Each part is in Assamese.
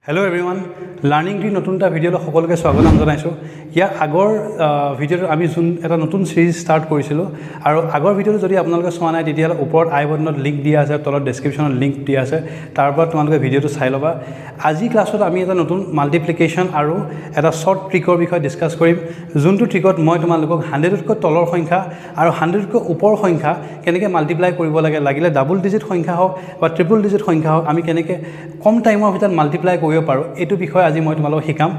Hello everyone, learning tree নতুন এটা ভিডিওলৈ সকলোকে স্বাগতম জনাইছো। ইয়াৰ আগৰ ভিডিওত আমি এটা নতুন সিৰিজ স্টাৰ্ট কৰিছিলো আৰু আগৰ ভিডিওটো যদি আপোনালোকে চোৱা নাই তেতিয়া ওপৰত আই বটনত লিংক দিয়া আছে, তলত ডেসক্ৰিপচনত লিংক দিয়া আছে, তাৰ পৰা তোমালোকে ভিডিওটো চাই লবা। আজি ক্লাছত আমি এটা নতুন মাল্টিপ্লিকেশন আৰু এটা শৰ্ট ট্ৰিকৰ বিষয়ে ডিসকাস কৰিম। যোনটো ট্ৰিকত মই তোমালোকক 100তকৈ তলৰ সংখ্যা আৰু 100তকৈ ওপৰৰ সংখ্যা কেনেকৈ মাল্টিপ্লাই কৰিব লাগে, লাগিলে ডাবল ডিজিট সংখ্যা হওক বা ট্ৰিপল ডিজিট সংখ্যা হওক, আমি কেনেকৈ কম টাইমৰ ভিতৰত মাল্টিপ্লাই কৰিব পাৰো এইটো বিষয় আজি মই তোমালোকক শিকাম।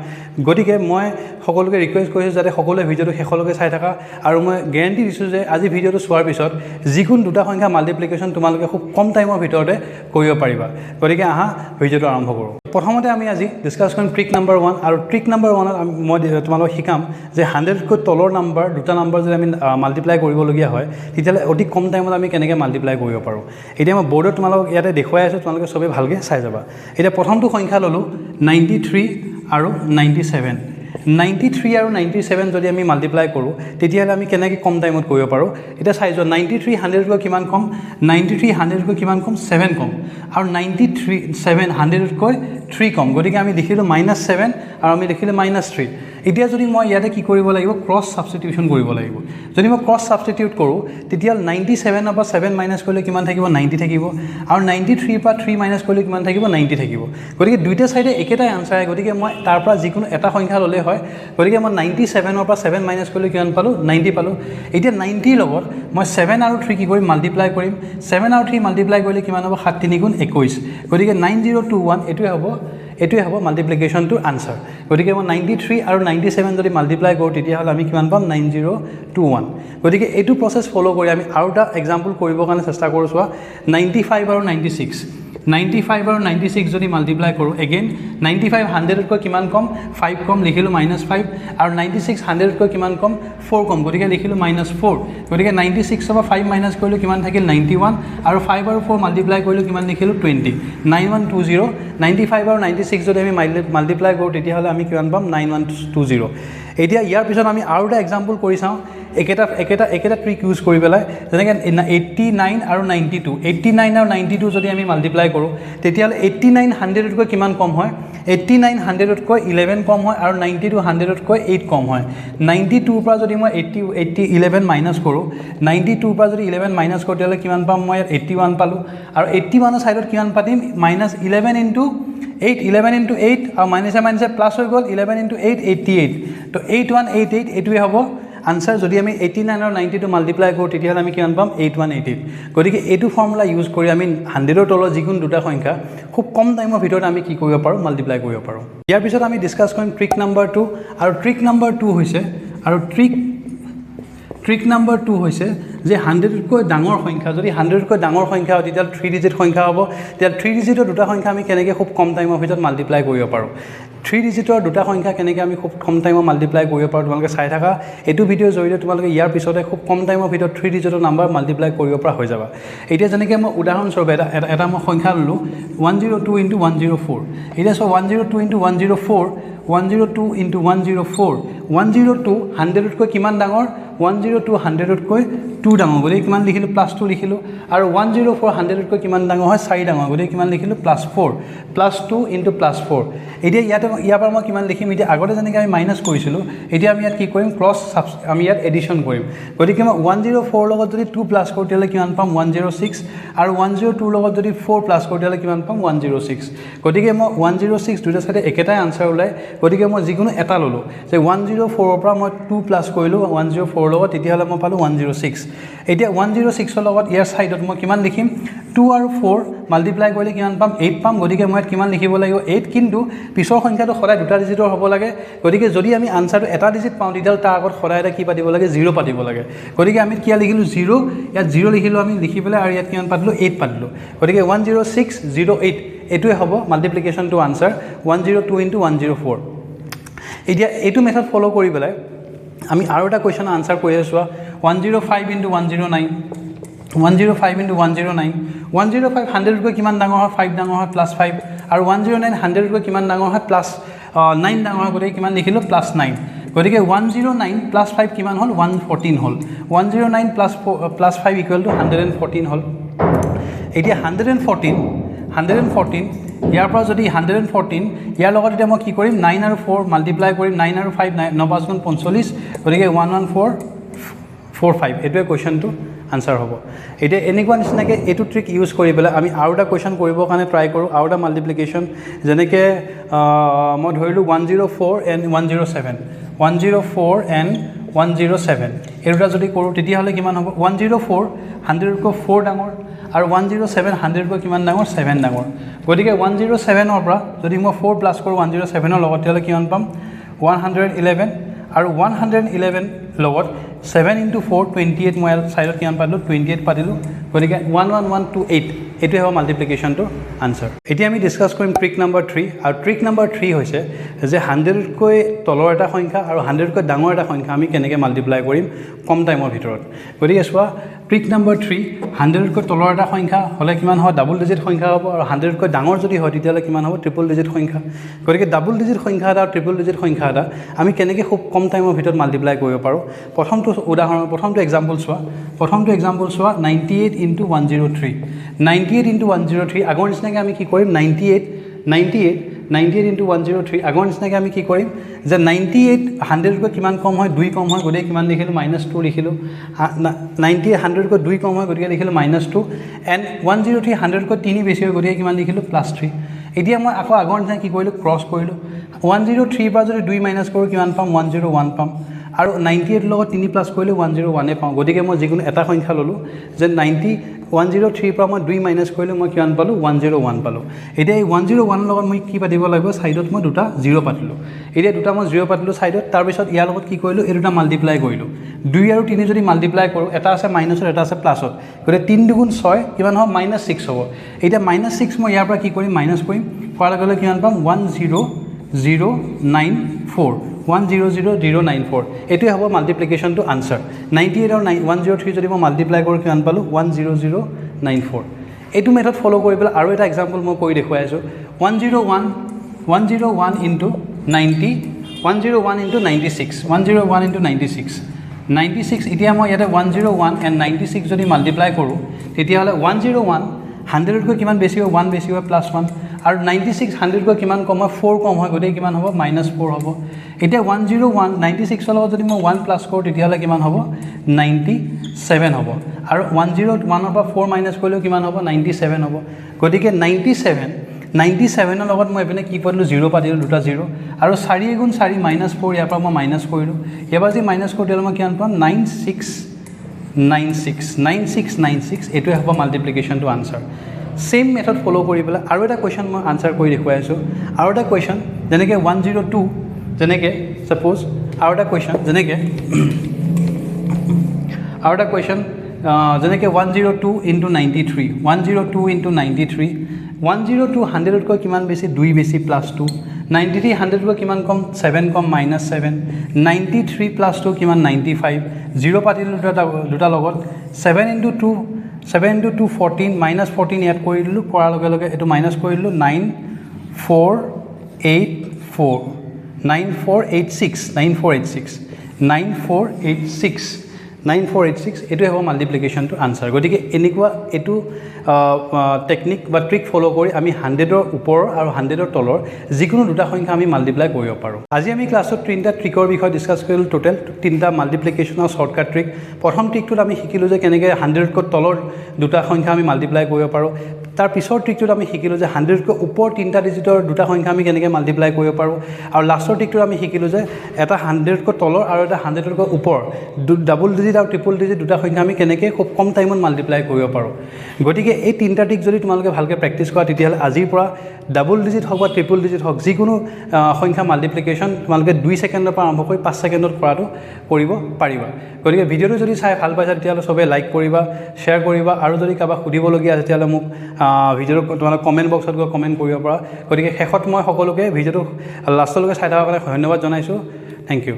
গতিকে মই সকলোকে ৰিকুৱেষ্ট কৰিছো যাতে সকলোৱে ভিডিওটো শেষলৈকে চাই থাকা আৰু মই গ্যাৰান্টি দিছো যে আজি ভিডিওটো চোৱাৰ পিছত যিকোনো দুটা সংখ্যা মাল্টিপ্লিকেশন তোমালোকে খুব কম টাইমৰ ভিতৰতে কৰিব পাৰিবা। গতিকে আহা ভিডিওটো আৰম্ভ কৰো। প্ৰথমতে আমি আজি ডিসকাস কৰিম ট্ৰিক নাম্বাৰ 1 আৰু ট্ৰিক নাম্বাৰ 1ত মই তোমালোকক শিকাম যে 100তকৈ তলৰ নাম্বাৰ দুটা নাম্বাৰ যদি আমি মাল্টিপ্লাই কৰিবলগীয়া হয় তেতিয়ালে অতি কম টাইমত আমি কেনেকৈ মাল্টিপ্লাই কৰিব পাৰো। এতিয়া মই বোৰ্ডত তোমালোকক ইয়াতে দেখুৱাই আছো, তোমালোকে সবে ভালকৈ চাই যাবা। এতিয়া প্ৰথমটো সংখ্যা ললো 93 আৰু 97। 93 আৰু 97 যদি আমি মাল্টিপ্লাই কৰোঁ তেতিয়াহ'লে আমি কেনেকৈ কম টাইমত কৰিব পাৰোঁ। এতিয়া চাই যোৱা 93 100তকৈ কিমান কম, 93 100তকৈ কিমান কম, 7 কম, আৰু 93 7 100তকৈ 3 কম। গতিকে আমি লিখিলোঁ -7 আৰু আমি লিখিলোঁ -3। এতিয়া যদি মই ইয়াতে কি কৰিব লাগিব, ক্ৰছ সাবস্টিটিউশন কৰিব লাগিব। যদি মই ক্ৰছ সাবস্টিটিউট কৰোঁ তেতিয়া 97ৰ পৰা 7 মাইনাছ কৰিলে কিমান থাকিব, 90 থাকিব, আৰু 93ৰ পৰা 3 মাইনাছ কৰিলে কিমান থাকিব, 90 থাকিব। গতিকে দুইটা সাইডে একেটাই আনসাৰ আহে। গতিকে মই তাৰ পৰা যিকোনো এটা সংখ্যা ল'লে হয়। গতিকে মই 97ৰ পৰা 7 মাইনাছ কৰিলে কিমান পালোঁ, 90 পালোঁ। এতিয়া 90ৰ লগত মই 7 আৰু 3 কি কৰিম, মাল্টিপ্লাই কৰিম। 7 আৰু 3 মাল্টিপ্লাই কৰিলে কিমান হ'ব, 7 3 গুণ 21। গতিকে 9021 এইটোৱে হ'ব মাল্টিপ্লিকেশ্যনটোৰ আনসাৰ। গতিকে মই 93 আৰু 97 যদি মাল্টিপ্লাই কৰোঁ তেতিয়াহ'লে আমি কিমান পাম, 9021। গতিকে এইটো প্ৰচেছ ফ'ল' কৰি আমি আৰু এটা এক্সাম্পল কৰিবৰ কাৰণে চেষ্টা কৰোঁ। চোৱা 95 আৰু 96, 95 আৰু 96 যদি মাল্টিপ্লাই কৰোঁ, এগেইন 95 100তকৈ কিমান কম, 5 কম, লিখিলোঁ -5, আৰু 96 100তকৈ কিমান কম, 4 কম, গতিকে লিখিলোঁ -4। গতিকে 96ৰ পৰা 5 মাইনাছ কৰিলোঁ কিমান থাকিল, 91, আৰু 5 আৰু 4 মাল্টিপ্লাই কৰিলোঁ কিমান লিখিলোঁ, 20, 9120। 95 আৰু 96 যদি আমি মাল্টিপ্লাই কৰোঁ তেতিয়াহ'লে আমি কিমান পাম, 9120। এতিয়া ইয়াৰ পিছত আমি আৰু এটা এক্সাম্পল কৰি চাওঁ একেটা ট্ৰিক ইউজ কৰি পেলাই। যেনেকৈ 89 আৰু 92, 89 আৰু 92 যদি আমি মাল্টিপ্লাই কৰোঁ তেতিয়াহ'লে 89 100তকৈ কিমান কম হয়, 89 100তকৈ 11 কম হয়, আৰু 92 100তকৈ 8 কম হয়। 92ৰ পৰা যদি মই 11 মাইনাছ কৰোঁ, 92ৰ পৰা যদি 11 মাইনাছ কৰোঁ তেতিয়াহ'লে কিমান পাম, মই ইয়াত 81 পালোঁ, আৰু 81ৰ ছাইডত কিমান পাতিম, -11 ইনটু 8, 11 ইনটু 8, আৰু মাইনাছে প্লাছ হৈ গ'ল, 11 ইনটু 8 88। তো 8188 এইটোৱে হ'ব আনসাৰ। যদি আমি 89 আৰু 92 মাল্টিপ্লাই কৰোঁ তেতিয়াহ'লে আমি কিমান পাম, 8188। গতিকে এইটো ফৰ্মুলা ইউজ কৰি আমি 100ৰ তলৰ যিকোনো দুটা সংখ্যা খুব কম টাইমৰ ভিতৰত আমি কি কৰিব পাৰোঁ, মাল্টিপ্লাই কৰিব পাৰোঁ। ইয়াৰ পিছত আমি ডিছকাছ কৰিম ট্ৰিক নাম্বাৰ 2, আৰু ট্ৰিক নাম্বাৰ 2 হৈছে যে 100তকৈ ডাঙৰ সংখ্যা, যদি 100তকৈ ডাঙৰ সংখ্যা হয় তেতিয়াহ'লে 3 ডিজিট সংখ্যা হ'ব। তেতিয়া 3 ডিজিটৰ দুটা সংখ্যা আমি কেনেকৈ খুব কম টাইমৰ ভিতৰত মাল্টিপ্লাই কৰিব পাৰোঁ। 3 ডিজিটৰ দুটা সংখ্যা কেনেকৈ আমি খুব কম টাইমত মাল্টিপ্লাই কৰিব পাৰোঁ, তোমালোকে চাই থাকা। এইটো ভিডিঅ'ৰ জৰিয়তে তোমালোকে ইয়াৰ পিছতে খুব কম টাইমৰ ভিতৰত 3 ডিজিটৰ নাম্বাৰ মাল্টিপ্লাই কৰিব পৰা হৈ যাবা। এতিয়া যেনেকৈ মই উদাহৰণস্বৰূপে এটা মই সংখ্যা ল'লোঁ 102 × 104। এতিয়া চোৱা 102 × 104, 102 × 104, 102 100তকৈ কিমান ডাঙৰ, 102 100তকৈ 2 ডাঙৰ, গতিকে কিমান লিখিলোঁ, +2 লিখিলোঁ, আৰু 104 100তকৈ কিমান ডাঙৰ হয়, 4 ডাঙৰ, গতিকে কিমান লিখিলোঁ, +4, +2 × +4। এতিয়া ইয়াৰ পৰা মই কিমান লিখিম, এতিয়া আগতে যেনেকৈ আমি মাইনাছ কৰিছিলোঁ এতিয়া আমি ইয়াত কি কৰিম, আমি ইয়াত এডিশ্যন কৰিম। গতিকে মই 104ৰ লগত যদি 2 প্লাছ কৰোঁ তেতিয়াহ'লে কিমান পাম, 106, আৰু 102ৰ লগত যদি 4 প্লাছ কৰোঁ তেতিয়াহ'লে কিমান পাম, 106। গতিকে মই 106 দুটা চাইডে একেটাই আনসাৰ ওলায়। গতিকে মই যিকোনো এটা ল'লোঁ, যে 104ৰ পৰা মই 2 প্লাছ কৰিলোঁ 104ৰ লগত, তেতিয়াহ'লে মই পালোঁ 106। এতিয়া 106ৰ লগত ইয়াৰ ছাইডত মই কিমান লিখিম, 2 আৰু 4 মাল্টিপ্লাই কৰিলে কিমান পাম, 8 পাম। গতিকে মই ইয়াত কিমান লিখিব লাগিব, 8, কিন্তু পিছৰ সংখ্যাটো সদায় দুটা ডিজিটৰ হ'ব লাগে। গতিকে যদি আমি আনসাৰটো এটা ডিজিট পাওঁ তেতিয়াহ'লে তাৰ আগত সদায় এটা কি পাতিব লাগে, 0 পাতিব লাগে। গতিকে আমি কি লিখিলোঁ, 0, ইয়াত 0 লিখিলোঁ আমি, লিখি পেলাই আৰু ইয়াত কিমান পাতিলোঁ, 8 পাতিলোঁ। গতিকে 10608 এইটোৱে হ'ব মাল্টিপ্লিকেশ্যনটো আনসাৰ, 102 × 104। এতিয়া এইটো মেথড ফ'ল' কৰি পেলাই আমি আৰু এটা কুৱেশ্যনৰ আনসাৰ কৰি আছোঁ। 105 × 109, 105 × 109, 105 100তকৈ কিমান ডাঙৰ হয়, 5 ডাঙৰ হয়, +5, আৰু 109 100তকৈ কিমান ডাঙৰ হয়, +9 ডাঙৰ হয়, গতিকে কিমান লিখিলোঁ, +9। গতিকে 109 + 5 কিমান হ'ল, 114 হ'ল। 109 + 5 = 114 হ'ল। এতিয়া 114 ইয়াৰ পৰা যদি 114 ইয়াৰ লগত এতিয়া মই কি কৰিম 9 আৰু 4 মাল্টিপ্লাই কৰিম 9 আৰু 5 9 5 গুণ 45 গতিকে 11445 এইটোৱে কুৱেশ্যনটো আনসাৰ হ'ব এতিয়া এনেকুৱা নিচিনাকৈ এইটো ট্ৰিক ইউজ কৰি পেলাই আমি আৰু এটা কুৱেশ্যন কৰিবৰ কাৰণে ট্ৰাই কৰোঁ আৰু এটা মাল্টিপ্লিকেশ্যন যেনেকৈ মই ধৰিলোঁ 104 and 107 104 and 107 এই দুটা যদি কৰোঁ তেতিয়াহ'লে কিমান হ'ব 104 100কৈ 4 ডাঙৰ আৰু 107 100কৈ কিমান ডাঙৰ 7 ডাঙৰ গতিকে 107ৰ পৰা যদি মই 4 প্লাছ কৰোঁ 107ৰ লগত তেতিয়াহ'লে কিমান পাম 111 আৰু 111 লগত 7 into 4 28 মই সাইডত কিমান পালোঁ 28 পাতিলোঁ গতিকে 11128 এইটোৱে হ'ব মাল্টিপ্লিকেশ্যনটোৰ আনসাৰ এতিয়া আমি ডিছকাছ কৰিম ট্ৰিক নম্বৰ 3 আৰু ট্ৰিক নম্বৰ 3 হৈছে যে 100কৈ তলৰ এটা সংখ্যা আৰু 100কৈ ডাঙৰ এটা সংখ্যা আমি কেনেকৈ মাল্টিপ্লাই কৰিম কম টাইমৰ ভিতৰত গতিকে চোৱা ট্ৰিক নম্বৰ 3 100কৈ তলৰ এটা সংখ্যা হ'লে কিমান হয় ডাবল ডিজিট সংখ্যা হ'ব আৰু 100কৈ ডাঙৰ যদি হয় তেতিয়াহ'লে কিমান হ'ব ট্ৰিপল ডিজিট সংখ্যা গতিকে ডাবল ডিজিট সংখ্যা এটা আৰু ট্ৰিপল ডিজিট সংখ্যা এটা আমি কেনেকৈ খুব কম টাইমৰ ভিতৰত মাল্টিপ্লাই কৰিব পাৰোঁ প্ৰথমটো উদাহৰণ প্ৰথমটো এক্সাম্পল চোৱা 98 into 103 98 into 103 আগৰ নিচিনাকৈ আমি কি কৰিম 98 into 103 আগৰ নিচিনাকৈ আমি কি কৰিম যে 98 100কৈ কিমান কম হয় 2 কম হয় গতিকে কিমান লিখিলোঁ -2 লিখিলোঁ 98 100কৈ 2 কম হয় গতিকে লিখিলোঁ -2 এণ্ড 103 100কৈ 3 বেছি হয় গতিকে কিমান লিখিলোঁ +3 এতিয়া মই আকৌ আগৰ নিচিনা কি কৰিলোঁ ক্ৰছ কৰিলোঁ 103 পৰা যদি 2 মাইনাছ কৰোঁ কিমান পাম 101 পাম আৰু 98 লগত 3 প্লাছ কৰিলে 101 পাওঁ গতিকে মই যিকোনো এটা সংখ্যা ল'লোঁ যে 103 পৰা মই 2 মাইনাছ কৰিলে মই কিমান পালোঁ 101 পালোঁ এতিয়া এই 101 লগত মই কি পাতিব লাগিব সাইডত মই দুটা 0 পাতিলোঁ এতিয়া দুটা মই 0 পাতিলোঁ সাইডত তাৰপিছত ইয়াৰ লগত কি কৰিলোঁ এই দুটা মাল্টিপ্লাই কৰিলোঁ 2 আৰু 3 যদি মাল্টিপ্লাই কৰোঁ এটা আছে মাইনাছত এটা আছে প্লাছত গতিকে 3 দুগুণ 6 কিমান হ'ব -6 হ'ব এতিয়া -6 মই ইয়াৰ পৰা কি কৰিম মাইনাছ কৰিম কৰাৰ লগে লগে কিমান পাম 10094 100,094 এইটোৱে হ'ব মাল্টিপ্লিকেশ্যনটো আনসাৰ 98 আৰু 103 যদি মই মাল্টিপ্লাই কৰোঁ কিমান পালোঁ 100,094 এইটো মেথড ফ'ল' কৰি পেলাই আৰু এটা এক্সাম্পল মই কৰি দেখুৱাই আছোঁ 101 into 90 101 into 96 101 into 96 96 এতিয়া মই ইয়াতে 101 and 96 যদি মাল্টিপ্লাই কৰোঁ তেতিয়াহ'লে 101 100কৈ কিমান বেছি হয় 1 বেছি হয় +1 আৰু 96 100কৈ কিমান কম হয় 4 কম হয় গতিকে কিমান হ'ব -4 হ'ব এতিয়া 101 96ৰ লগত যদি মই 1 প্লাছ কৰোঁ তেতিয়াহ'লে কিমান হ'ব 97 হ'ব আৰু 101ৰ পৰা 4 মাইনাছ কৰিলেও কিমান হ'ব 97 হ'ব গতিকে 97ৰ লগত মই এইপিনে কি পাতিলোঁ 0 পাতিলোঁ দুটা 0 আৰু 4 গুণ 4 -4 ইয়াৰ পৰা মই মাইনাছ কৰিলোঁ ইয়াৰ পৰা যদি মাইনাছ কৰোঁ তেতিয়াহ'লে মই কিমান পাম 9696 এইটোৱে হ'ব মাল্টিপ্লিকেশ্যনটো আনসাৰ সেম মেথড ফ'ল' কৰি পেলাই আৰু এটা কুৱেশ্যন মই আনসাৰ কৰি দেখুৱাই আছোঁ আৰু এটা কুৱেশ্যন যেনেকৈ 102 যেনেকৈ ছাপ'জ আৰু এটা কুৱেশ্যন যেনেকৈ 102 into 93 102 into 93 102 100কৈ কিমান বেছি 2 বেছি +2 93 100কৈ কিমান কম 7 কম -7 93 +2 কিমান 95 0 পাতিলোঁ দুটা লগত 7 into 2 14 -14 ইয়াত কৰি দিলোঁ কৰাৰ লগে লগে এইটো মাইনাছ কৰি দিলোঁ 9486 এইটোৱে হ'ব মাল্টিপ্লিকেশ্যনটো আনসাৰ গতিকে এনেকুৱা এইটো টেকনিক বা ট্ৰিক ফ'ল' কৰি আমি 100ৰ ওপৰৰ আৰু 100ৰ তলৰ যিকোনো দুটা সংখ্যা আমি মাল্টিপ্লাই কৰিব পাৰোঁ আজি আমি ক্লাছত 3টা ট্ৰিকৰ বিষয়ে ডিছকাছ কৰিলোঁ টোটেল 3টা মাল্টিপ্লিকেশ্যনৰ শ্বৰ্টকাট ট্ৰিক প্ৰথম ট্ৰিকটোত আমি শিকিলোঁ যে কেনেকৈ 100কৈ তলৰ দুটা সংখ্যা আমি মাল্টিপ্লাই কৰিব পাৰোঁ তাৰ পিছৰ ট্ৰিকটোত আমি শিকিলোঁ যে 100কৈ ওপৰ 3টা ডিজিটৰ দুটা সংখ্যা আমি কেনেকৈ মাল্টিপ্লাই কৰিব পাৰোঁ আৰু লাষ্টৰ ট্ৰিকটোত আমি শিকিলোঁ যে এটা 100কৈ তলৰ আৰু এটা 100কৈ ওপৰ ডাবল ডিজিট আৰু ট্ৰিপল ডিজিট দুটা সংখ্যা আমি কেনেকৈ খুব কম টাইমত মাল্টিপ্লাই কৰিব পাৰোঁ গতিকে এই 3টা ট্ৰিক যদি তোমালোকে ভালকৈ প্ৰেক্টিছ কৰা তেতিয়াহ'লে আজিৰ পৰা ডাবল ডিজিট হওক বা ট্ৰিপল ডিজিট হওক যিকোনো সংখ্যা মাল্টিপ্লিকেশ্যন তোমালোকে 2 ছেকেণ্ডৰ পৰা আৰম্ভ কৰি 5 ছেকেণ্ডত কৰাটো কৰিব পাৰিবা গতিকে ভিডিঅ'টো যদি চাই ভাল পাইছা তেতিয়াহ'লে চবে লাইক কৰিবা শ্বেয়াৰ কৰিবা আৰু যদি কাৰোবাক সুধিবলগীয়া আছে তেতিয়াহ'লে মোক ভিডিঅ'টো তোমালোকে কমেণ্ট বক্সত গৈ কমেণ্ট কৰিব পৰা গতিকে শেষত মই সকলোকে ভিডিঅ'টো লাষ্টলৈকে চাই থকাৰ কাৰণে ধন্যবাদ জনাইছোঁ থেংক ইউ